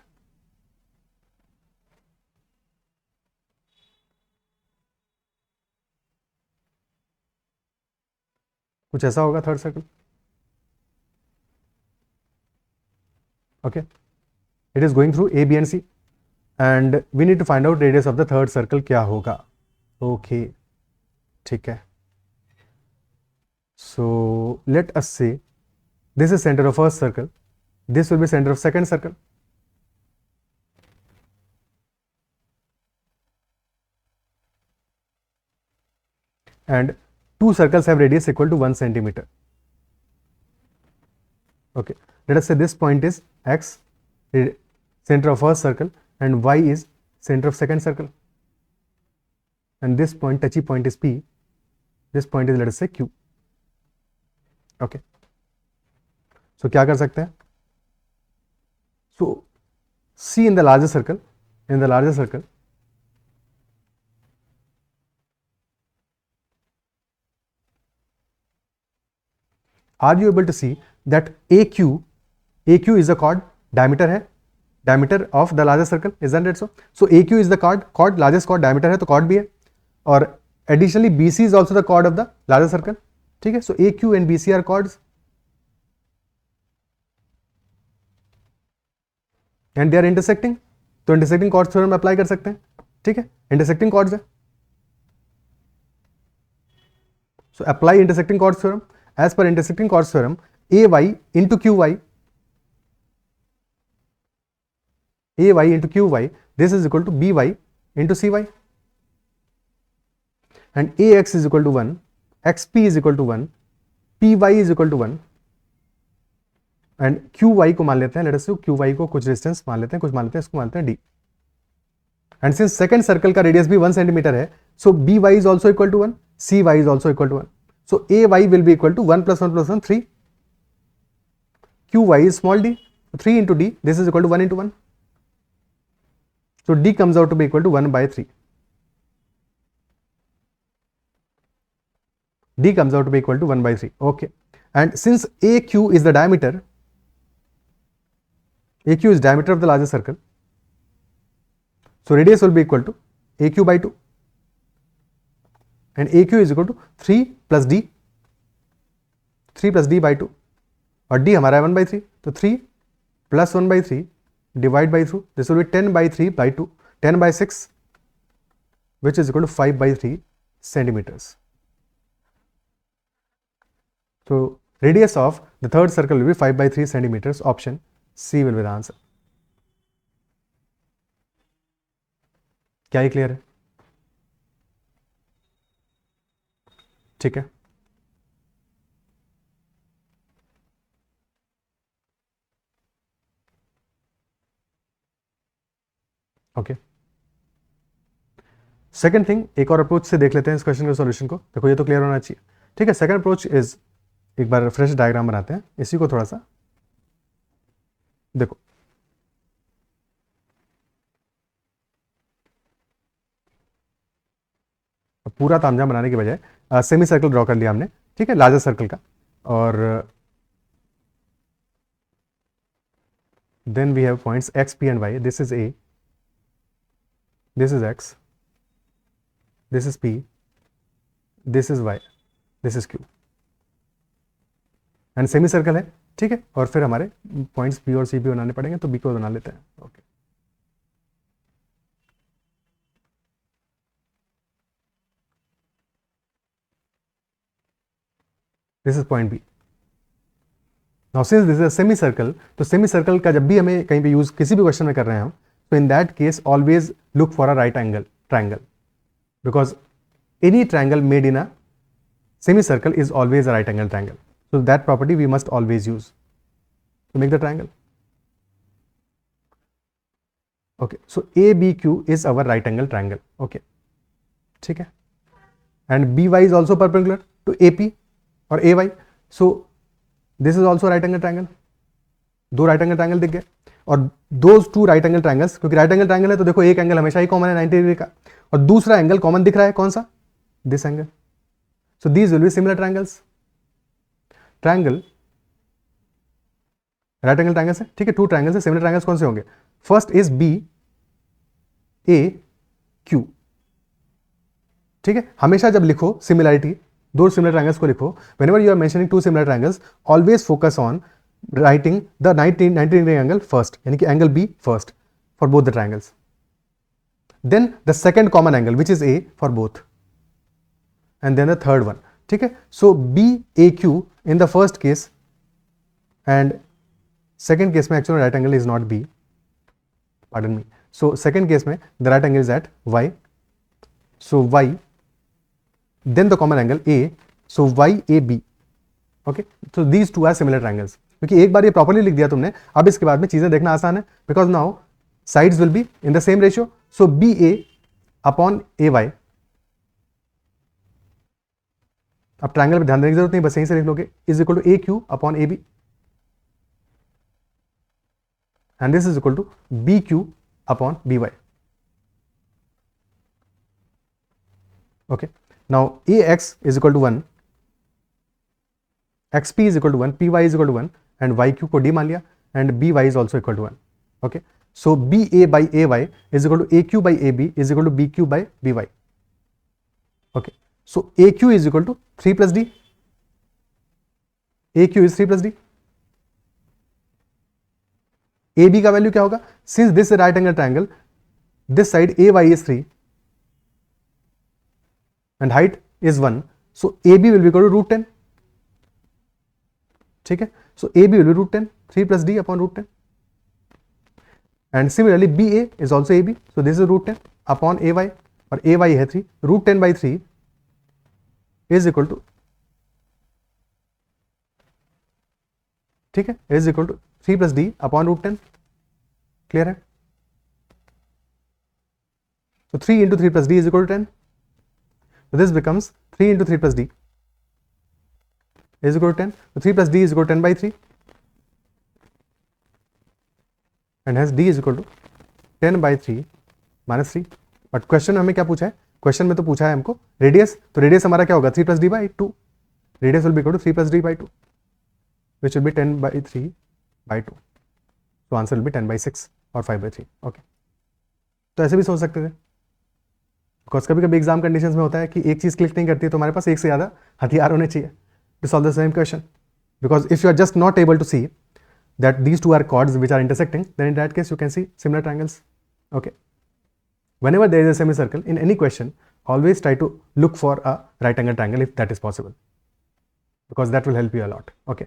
कुछ ऐसा होगा third circle. Okay, it is going through A B and C and we need to find out radius of the third circle क्या होगा. Okay, ठीक है. So let us say this is centre of first circle, this will be centre of second circle. And two circles have radius equal to 1 centimeter. Okay, let us say this point is X, center of first circle, and Y is center of second circle, and this point, touchy point is P. This point is, let us say, Q. Okay, so क्या कर सकते हैं? So see in the larger circle, are you able to see that AQ is the chord, diameter है, diameter of the larger circle, isn't it so? So AQ is the chord, largest chord diameter है तो chord भी है. और additionally BC is also the chord of the larger circle. ठीक है, so AQ and BC are chords and they are intersecting. तो intersecting chords theorem apply कर सकते हैं. ठीक है, इंटरसेक्टिंग कॉर्ड्स है, so apply intersecting chords theorem. As per intersecting chords theorem AY into QY, AY into QY, this is equal to BY into CY, and AX is equal to 1, XP is equal to 1, PY is equal to 1, and QY को मान लेते हैं, let us say QY को कुछ distance मान लेते हैं, कुछ मान लेते हैं, इसको मानते हैं D. And since second circle का रेडियस भी 1 सेंटीमीटर है, सो BY is also equal to 1, CY is also equal to 1. So AY will be equal to 1 plus 1 plus 1, 3. QY is small d, 3 into D, this is equal to 1 into 1. So D comes out to be equal to 1 by 3. D comes out to be equal to 1 by 3. Okay. And since AQ is the diameter, AQ is diameter of the larger circle, so radius will be equal to AQ by 2. And AQ is equal to 3 plus D, 3 plus D by 2. और D हमारा है 1 by 3, तो 3 plus 1 by 3 divide by 2, this will be 10 by 3 by 2, 10 by 6, which is equal to 5 by 3 centimeters. So radius of the third circle will be 5 by 3 centimeters. Option C will be the answer. क्या ये clear है? ठीक है, okay. Second thing, एक और approach से देख लेते हैं इस क्वेश्चन के सॉल्यूशन को. देखो ये तो क्लियर होना चाहिए. ठीक है, सेकंड अप्रोच इज, एक बार फ्रेश डायग्राम बनाते हैं, इसी को थोड़ा सा देखो. पूरा तामझाम बनाने के बजाय सेमी सर्कल ड्रॉ कर लिया हमने. ठीक है, लार्जर सर्कल का. और then we have points X, P and Y. This is A, this is X, this is P, this is Y, this is Q. And semi circle है. ठीक है, और फिर हमारे पॉइंट्स B और C भी बनाने पड़ेंगे, तो B को बना लेते हैं. Okay, this is point B. Now since this is a semi circle, तो सेमी सर्कल का जब भी हमें कहीं पे यूज किसी भी क्वेश्चन में कर रहे हैं हम, तो in that case always look for a right angle triangle, because any triangle made in a semi circle is always a right angle triangle. So that property we must always use to make the triangle. Okay, so ABQ is our right angle triangle. Okay, ठीक है. And BY is also perpendicular to AP और AY. So this is also right angle triangle. दो right angle triangle दिख गए. और those two right angle triangles, क्योंकि right angle triangle है तो देखो एक एंगल हमेशा ही कॉमन है 90 डिग्री का, और दूसरा एंगल कॉमन दिख रहा है, कौन सा? This angle. So these will be similar triangles. Triangle right angle triangles है. ठीक है, टू ट्रायंगल्स है. सिमिलर ट्रायंगल्स कौन से होंगे? First is BAQ. ठीक है, हमेशा जब लिखो सिमिलरिटी, दो सिमिलर ट्रायंगल्स को लिखो, whenever you are mentioning two similar triangles, always focus on writing the 90 degree angle first, यानी कि angle B first for both the triangles. Then the second common angle which is A for both, and then the third one. ठीक है, सो BAQ in the first case and second case में actually right angle is not B, pardon me. So second case में the right angle is at Y, so Y, then the common angle A, so YAB. Okay, so these two are similar triangles. क्योंकि एक बार ये properly लिख दिया तुमने, अब इसके बाद में चीजें देखना आसान है, because now sides will be in the same ratio. So BA upon AY. अब ट्रायंगल पे ध्यान देने की जरूरत नहीं, बस यहीं से लिख लोगे, is equal to AQ upon AB, and this is equal to BQ upon BY. Okay, now AX is equal to 1, XP is equal to 1, PY is equal to 1, and YQ को D मान लिया, and BY is also equal to 1. Okay, so BA by AY is equal to AQ by AB is equal to BQ by BY. Okay, so AQ is equal to 3 plus D. AQ is 3 plus D. AB का value क्या होगा? Since this is a right angle triangle, this side AY is 3 and height is 1, so AB will be equal to root 10. ठीक है, so AB will be root 10, 3 plus D upon root 10. And similarly BA is also AB, so this is root 10 upon AY, और AY है 3, root 10 by 3 is equal to, ठीक है, is equal to 3 plus D upon root 10. Clear है? So 3 into 3 plus D is equal to 10. So this becomes 3 into 3 plus D is equal to 10. So 3 plus D is equal to 10 by 3. And hence D is equal to 10 by 3 minus 3. But question में हमें क्या पूछा है? Question में तो पूछा है हमको रेडियस, तो रेडियस हमारा क्या होगा? 3 plus d by 2. Radius will be equal to 3 plus d by 2, which will be 10 by 3 by 2. तो आंसर विल बी 10 by 6 और 5 by 3. ओके, तो ऐसे भी सोच सकते थे, बिकॉज कभी कभी एग्जाम कंडीशंस में होता है कि एक चीज़ क्लिक नहीं करती है, तो हमारे पास एक से ज़्यादा हथियार होने चाहिए to solve the same question. Because if you are just not able to see that these two are chords which are intersecting, then in that case you can see similar triangles. Okay, whenever there is a semicircle in any question, always try to look for a right angle triangle if that is possible, because that will help you a lot. Okay,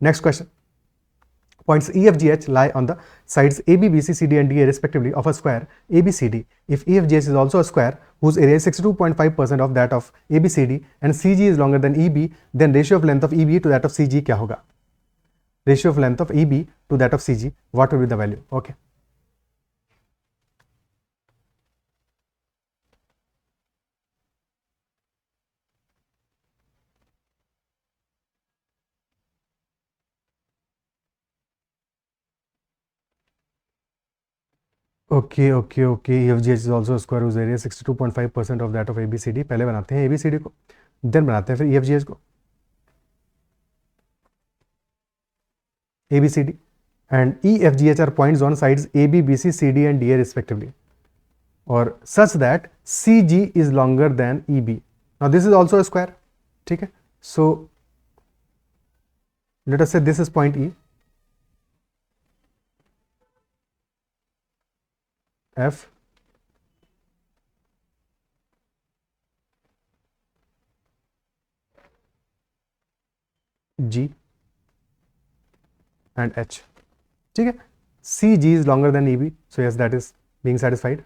next question. Points EFGH lie on the sides AB, BC, CD and DA respectively of a square ABCD. If EFGH is also a square whose area is 62.5% of that of ABCD and CG is longer than EB, then ratio of length of EB to that of CG क्या होगा? Ratio of length of EB to that of CG, what will be the value? Okay. Okay, okay, okay. EFGH is also a square whose area is 62.5% of that of ABCD. पहले बनाते हैं ABCD को, then बनाते हैं फिर EFGH को. ABCD and EFGH are points on sides AB, BC, CD and DA respectively, or such that CG is longer than EB. Now this is also a square. ठीक है, so let us say this is point E, F, G and H. ठीक है, CG is longer than EB, so yes, that is being satisfied.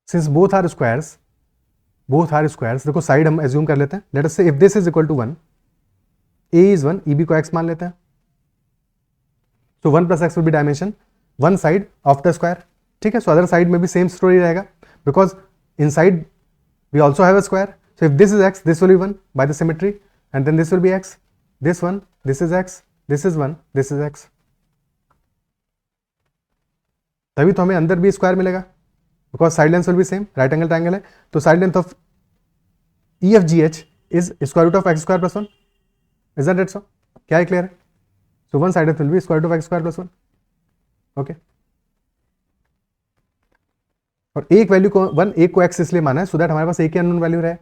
Since both are squares, देखो side हम assume कर लेते हैं. Let us say if this is equal to 1, A is 1, EB को x मान लेते हैं. So 1 plus x will be dimension one side of the square. ठीक है, so other side में भी same story रहेगा, because inside we also have a square. So if this is x, this will be 1 by the symmetry, and then this will be x, this one, this is x, this is 1, this is x. तभी तो हमें अंदर भी square मिलेगा, because side length will be same, right angle triangle है, तो side length of EFGH is square root of x square plus 1. Is that so? क्या है? क्लियर है? So one side will be square root of x square plus 1. Okay, और एक value को 1, एक को x इसलिए माना है सो दैट हमारे पास एक ही अननोन वैल्यू रहे.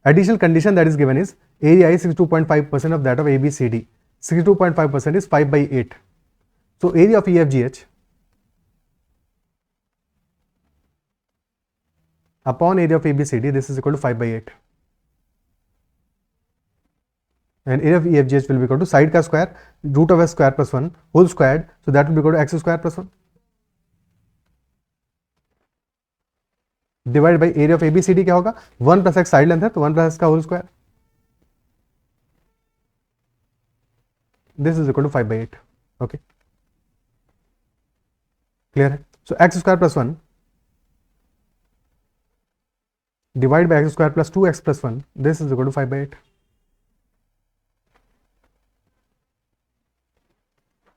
Additional condition that is given is area is 62.5% of that of ABCD. 62.5% is 5 by 8. So area of EFGH upon area of ABCD, this is equal to 5 by 8. And area of EFGH will be equal to side का square, root of x square plus 1 whole squared, so that will be equal to x square plus 1 divided by area of ABCD. क्या होगा? 1 plus x side length है, तो 1 plus x का whole square. This is equal to 5 by 8. Okay, clear है? So x square plus 1 divided by x square plus 2x plus 1, this is equal to 5 by 8.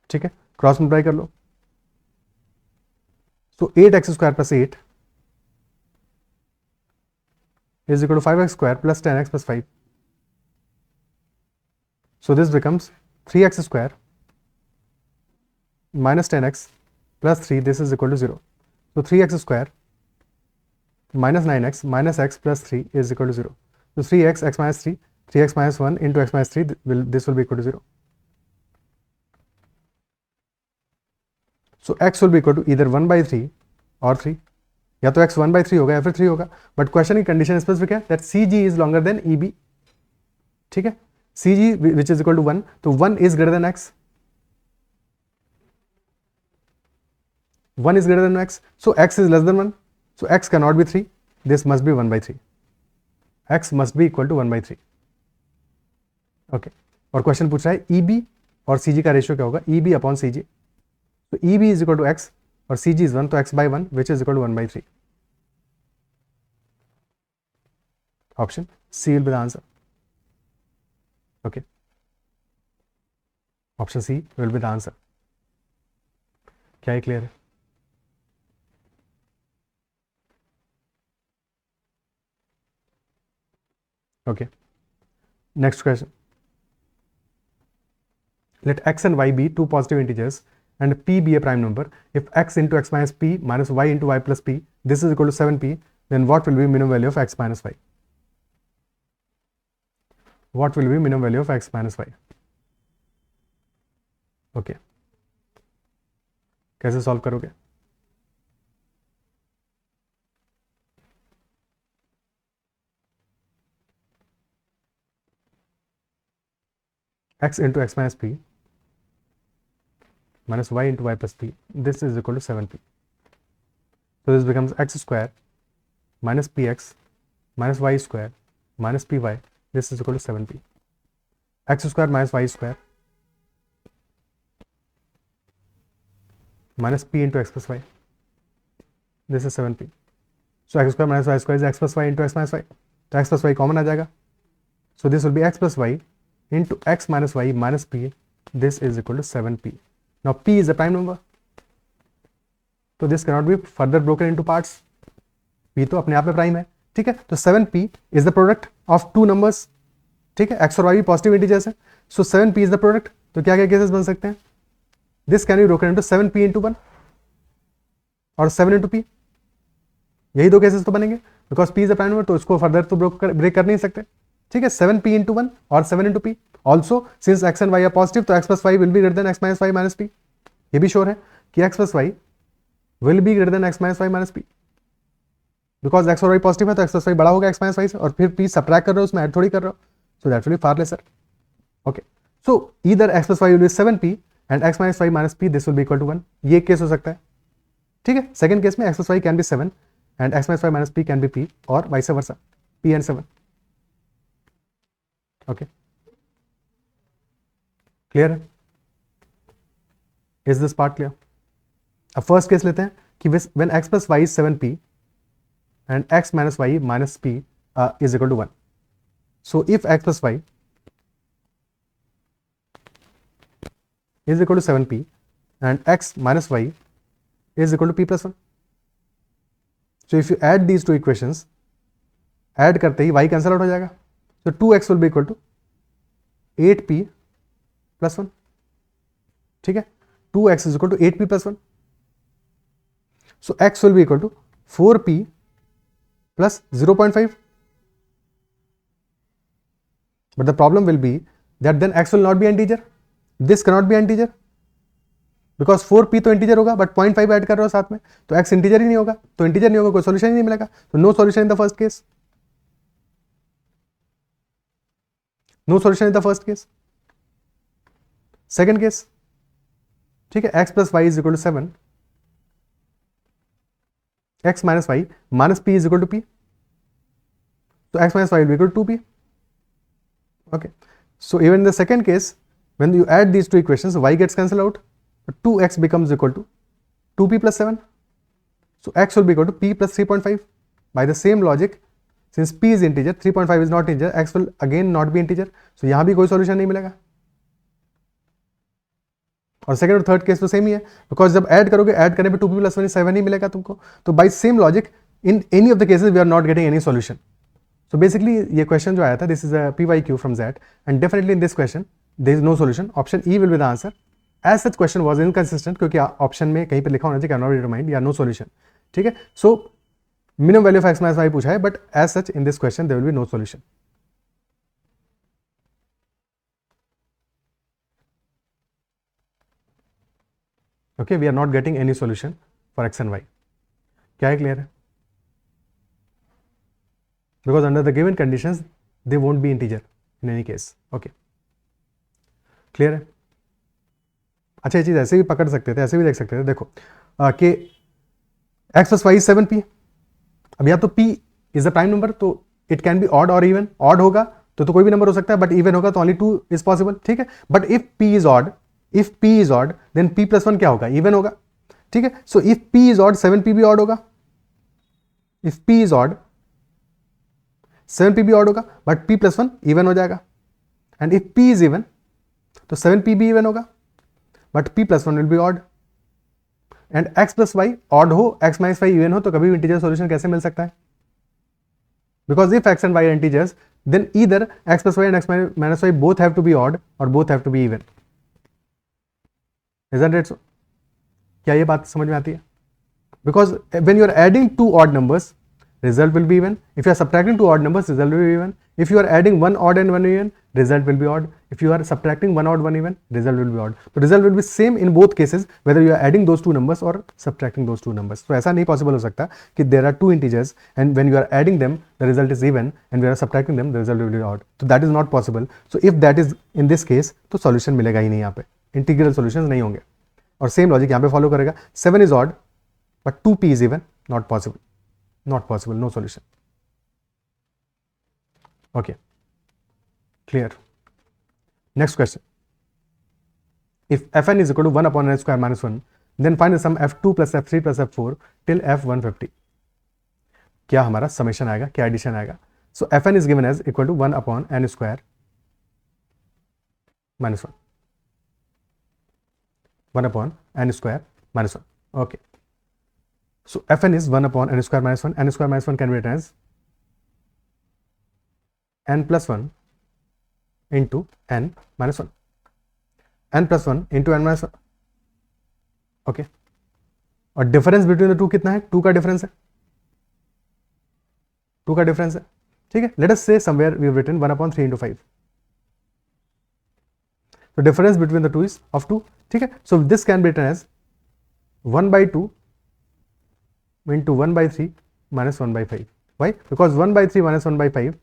ठीक है, cross multiply कर लो. सो 8x square plus 8 is equal to 5x square plus 10x plus 5. So this becomes 3x square minus 10x plus 3, this is equal to 0. So 3x square minus 9x minus x plus 3 is equal to 0. So 3x, x minus 3, 3x minus 1 into x minus 3, this will be equal to 0. So x will be equal to either 1 by 3 or 3. या तो x 1 by 3 होगा या फिर 3 होगा, but question की condition specific है that CG is longer than EB. ठीक है, CG which is equal to 1, तो 1 is greater than x. 1 is greater than x, so x is less than 1, so x cannot be 3, this must be 1 by 3. x must be equal to 1 by 3. Okay, और question पूछ रहा है EB और CG का ratio क्या होगा, EB upon CG. तो EB is equal to x और CG इज 1, तो x by 1 which is equal to 1 by 3. Option C will be the answer. Okay, option C will be the answer. क्या ये clear है? Okay, next question. Let x and y be two positive integers and p be a prime number. If x into x minus p minus y into y plus p, this is equal to 7p, then what will be minimum value of x minus y? What will be minimum value of x minus y? Okay, कैसे solve करोगे? x into x minus p minus y into y plus p, this is equal to 7p. So this becomes x square minus px minus y square minus py, this is equal to 7p. x square minus y square minus p into x plus y, this is 7p. So x square minus y square is x plus y into x minus y, तो x plus y common आ जाएगा, so this will be x plus y into x minus y minus p, this is equal to 7p. Now p is a prime number, so this cannot be further broken into parts. p तो अपने आप में prime है, ठीक है, तो 7p is the product of two numbers. ठीक है, x और y भी पॉजिटिव इंटीजर्स है, so 7p is the product. तो क्या क्या केसेस बन सकते हैं? This can be broken into 7p into 1 और 7 into p. यही दो केसेस तो बनेंगे, because p is a prime number, तो इसको फर्दर तो ब्रेक कर नहीं सकते. ठीक है, 7p into 1 और 7 into p. Also since x and y are positive, तो x plus y will be greater than x minus y minus p. ये भी श्योर है कि x plus y will be greater than x minus y minus p, because x और y positive है तो x plus y बड़ा होगा x minus y से, और फिर p सब्ट्रैक्ट कर रहे हो, उसमें ऐड थोड़ी कर रहे हो, so that will be far lesser. Okay, so either x plus y will be 7p and x minus y minus p, this will be equal to 1. ये केस हो सकता है. ठीक है, सेकंड केस में x plus y can be 7 and x minus y minus p can be p, और vice versa p and 7. Okay, clear है? Is this part clear? अब फर्स्ट केस लेते हैं कि when x plus y is 7p and x minus y minus p is equal to 1. So if x plus y is equal to 7p and x minus y is equal to p plus 1. So if you add these two equations, add करते ही y cancel out हो जाएगा, so 2x will be equal to 8p plus 1. ठीक है, 2x is equal to 8p plus 1. So x will be equal to 4p plus 0.5. But the problem will be that then x will not be integer. This cannot be integer because 4p तो integer होगा, but 0.5 add कर रहे हो साथ में, तो x integer ही नहीं होगा, तो इंटीजर नहीं होगा, कोई सॉल्यूशन ही नहीं मिलेगा. तो no solution in the first case. No solution in the first case. Second case, ठीक है, x plus y is equal to 7, x minus y minus p is equal to p, so x minus y will be equal to 2p. Okay, so even in the second case, when you add these two equations, y gets cancelled out, 2x becomes equal to 2p plus 7, so x will be equal to p plus 3.5. By the same logic, since p is integer, 3.5 is not integer, x will again not be integer, so यहाँ भी कोई solution नहीं मिलेगा. और second और third case तो same ही है, because जब ऐड करोगे, ऐड करने पे 2p plus 1 7 ही मिलेगा तुमको. तो by same logic in any of the cases we are not getting any solution. So basically ये क्वेश्चन जो आया था, this is a PYQ from Z, and definitely in this question there is no solution. Option E will be the answer. As such question was inconsistent, क्योंकि option में कहीं पे लिखा होना चाहिए कैन नॉट बी डिटरमाइंड या no solution, ठीक है. So minimum value of x minus y पूछा है, but as such in this question there will be no solution. Okay, we are not getting any solution for x and y. क्या है, clear है? Because under the given conditions they won't be integer in any case. Okay, clear है? अच्छा, ये चीज़ ऐसे भी पकड़ सकते थे, ऐसे भी देख सकते थे. देखो कि एक्स प्लस वाई 7p. अब या तो p is the prime number, तो इट कैन बी ऑड और इवन. ऑड होगा तो कोई भी नंबर हो सकता है, बट इवन होगा तो ओनली 2 इज पॉसिबल, ठीक है. But if p is odd then p plus 1 क्या होगा, इवन होगा, ठीक है. So if p is odd 7p भी ऑड होगा. If p is odd 7p भी ऑड होगा, बट p प्लस 1 इवन हो जाएगा. And if p is even तो 7p भी इवन होगा, but p plus 1 will be odd. And x plus y odd हो, x माइनस वाई इवन हो, तो कभी भी इंटीजर सॉल्यूशन कैसे मिल सकता है? Because if x and y are integers then either x plus y and x minus y both have to be odd or both have to be even. Isn't it so? क्या ये बात समझ में आती है? Because when you are adding two odd numbers, result will be even. If you are subtracting two odd numbers, result will be even. If you are adding one odd and one even, result will be odd. If you are subtracting one odd, one even, result will be odd. So result will be same in both cases, whether you are adding those two numbers or subtracting those two numbers. So ऐसा नहीं possible हो सकता कि there are two integers and when you are adding them, the result is even, and when you are subtracting them, the result will be odd. So that is not possible. So if that is in this case, तो solution मिलेगा ही नहीं यहाँ पे. Integral solutions नहीं होंगे. और same logic यहाँ पे follow करेगा. 7 is odd, but 2p is even. Not possible. Not possible. No solution. Okay. Clear. Next question. If fn is equal to 1 upon n square minus 1, then find the sum f2 plus f3 plus f4 till f150. क्या हमारा summation आएगा, क्या addition आएगा? So fn is given as equal to 1 upon n square minus 1. 1 upon n square minus 1. Okay. So fn is 1 upon n square minus 1. N square minus 1 can be written as n plus 1 into n minus 1. n plus 1 into n minus 1. Okay. और difference between the two कितना है? 2 का difference है. 2 का difference है, ठीक है. Let us say somewhere we have written 1 upon 3 into 5. So difference between the two is of 2, ठीक है. So this can be written as 1 by 2 into 1 by 3 minus 1 by 5. Why? Because 1 by 3 minus 1 by 5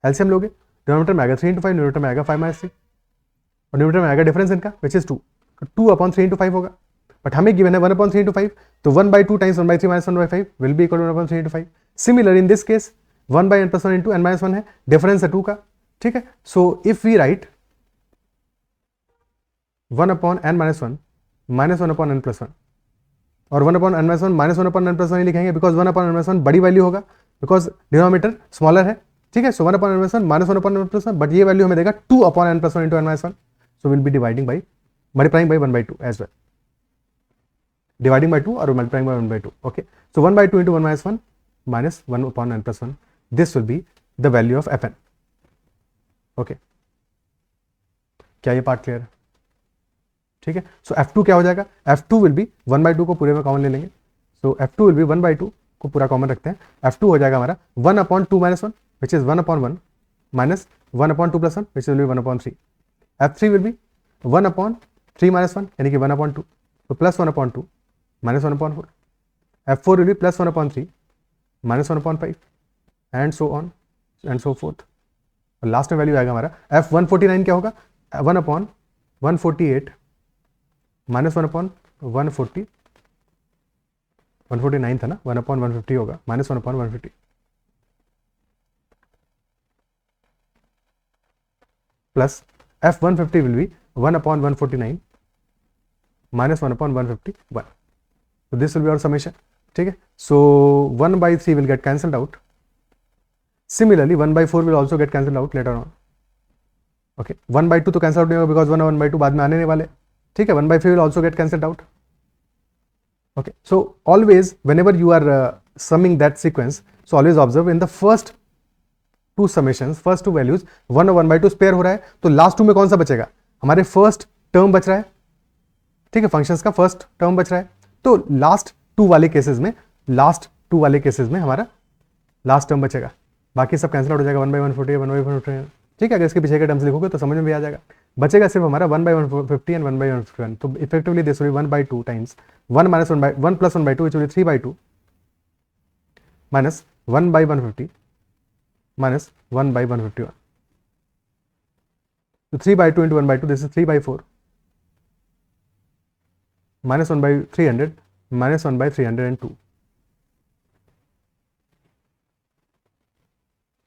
LCM लोगे, denominator में आएगा 3 into 5, numerator में आएगा 5 minus 3, और numerator में आएगा डिफरेंस इनका विच इज 2. 2 upon 3 into 5 होगा, बट हमें गिवन है 1 upon 3 into 5, तो 1 by 2 times 1 by 3 minus 1 by 5 will be equal to 1 upon 3 into 5. Similar in this case 1 by n plus 1 into n minus 1 है, difference है 2 का, ठीक है. So if we write 1 upon n minus 1 minus 1 upon n plus 1, और 1 upon n minus 1 minus 1 upon n plus 1 ही लिखेंगे, because 1 upon n minus 1 बड़ी value होगा, because denominator smaller है, ठीक है. सो 1 upon n minus 1 minus 1 upon n plus 1, but ये value हमें देगा 2 upon n plus 1 into n minus 1. So will be dividing by multiplying by 1 by 2 as well, dividing by 2 और multiplying by 1 by 2. Okay, so 1 by 2 into 1 minus 1 minus 1 upon n plus 1, this will be the value of fn. Okay, क्या ये part clear है? ठीक है. सो f2 क्या हो जाएगा? f2 will be 1 by 2 को पूरे में कॉमन ले लेंगे, सो f2 विल बी 1 by 2 को पूरा कॉमन रखते हैं. f2 हो जाएगा हमारा 1 upon 2 minus 1 which is 1 upon 1 minus 1 upon 2 plus 1 which will B 1 upon 3. f3 will be 1 upon 3 minus 1 यानी कि 1 upon 2, तो plus 1 upon 2 minus 1 upon 4. f4 will B plus 1 upon 3 minus 1 upon 5 and so on and so fourth. और last में value आएगा हमारा f149 क्या होगा? 1 upon 148 minus 1 upon 140, 149 था ना, 1 upon 150 होगा, minus 1 upon 150. Plus f150 will be 1 upon 149 minus 1 upon 151. So this will be our summation, ठीक है. So 1 by 3 will get cancelled out. Similarly 1 by 4 will also get cancelled out later on. Okay, 1 by 2 तो cancel out नहीं होगा because 1 by 2 बाद में आने नहीं वाले, ठीक है. 1 by 3 will also get cancelled out. Okay, so always whenever you are summing that sequence, so always observe in the first two summations, first two values 1 और 1 by 2 स्पेयर हो रहा है, तो लास्ट टू में कौन सा बचेगा? हमारे फर्स्ट टर्म बच रहा है, ठीक है, फंक्शंस का फर्स्ट टर्म बच रहा है। तो लास्ट टू वाले केसेस में हमारा लास्ट टर्म बचेगा, बाकी सब कैंसिल आउट हो जाएगा, 1/140 1/140, ठीक है। अगर इसके पीछे के टर्म्स लिखोगे तो समझ में भी आ जाएगा। बचेगा सिर्फ हमारा 1/150 एंड 1/151। तो effectively this will B 1/2 times 1 minus 1 plus 1/2 which will be 3/2 minus 1/150 minus 1/151. So 3/2 into 1/2, this is 3/4 minus 1/300 minus 1/302.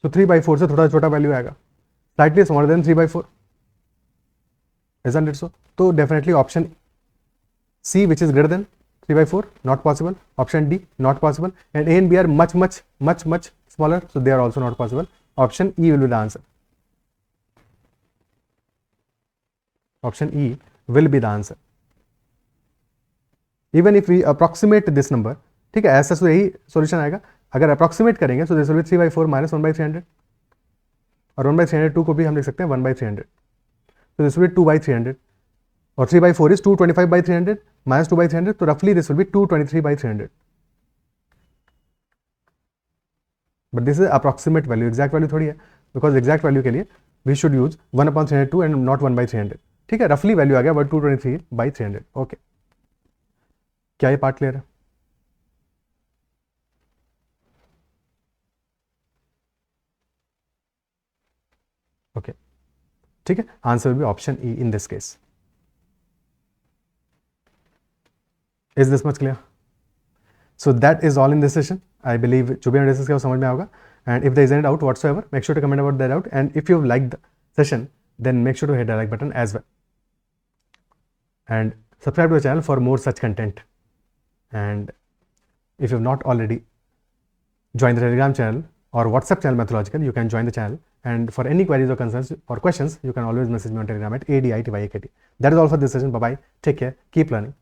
So 3/4 से थोड़ा छोटा वैल्यू आएगा, slightly smaller than 3/4, isn't it so? तो definitely option C, which is greater than 3/4, not possible. Option D, not possible. And A and B are much smaller, so they are also not possible. Option E will be the answer. Option E will be the answer. Even if we approximate this number, ठीक है, ऐसा तो यही solution आएगा। अगर approximate करेंगे तो this will B 3/4 minus 1/300, और 1/302 को भी हम लिख सकते हैं 1/300, तो दिस विल बी 2/300, और 3/4 is 225/300 minus 2/300, तो रफली this will be 223/300। But this is approximate value, exact value थोड़ी है, बिकॉज एग्जैक्ट वैल्यू के लिए we should use 1/302 and not 1/300, ठीक है। रफली वैल्यू आ गया बट 223/300। ओके, क्या ये पार्ट क्लियर है? ओके, ठीक है, answer will be option E in this case. Is this much clear? So that is all in this session. I believe जो भी हमने डिस्कस किया वो समझ में आएगा, and if there is any doubt whatsoever, make sure to comment about that doubt, and if you have liked the session, then make sure to hit the like button as well, and subscribe to the channel for more such content. And if you have not already joined the Telegram channel or WhatsApp channel Mathological, you can join the channel, and for any queries or concerns or questions, you can always message me on Telegram at ADITYAKT. That is all for this session. Bye bye, take care, keep learning.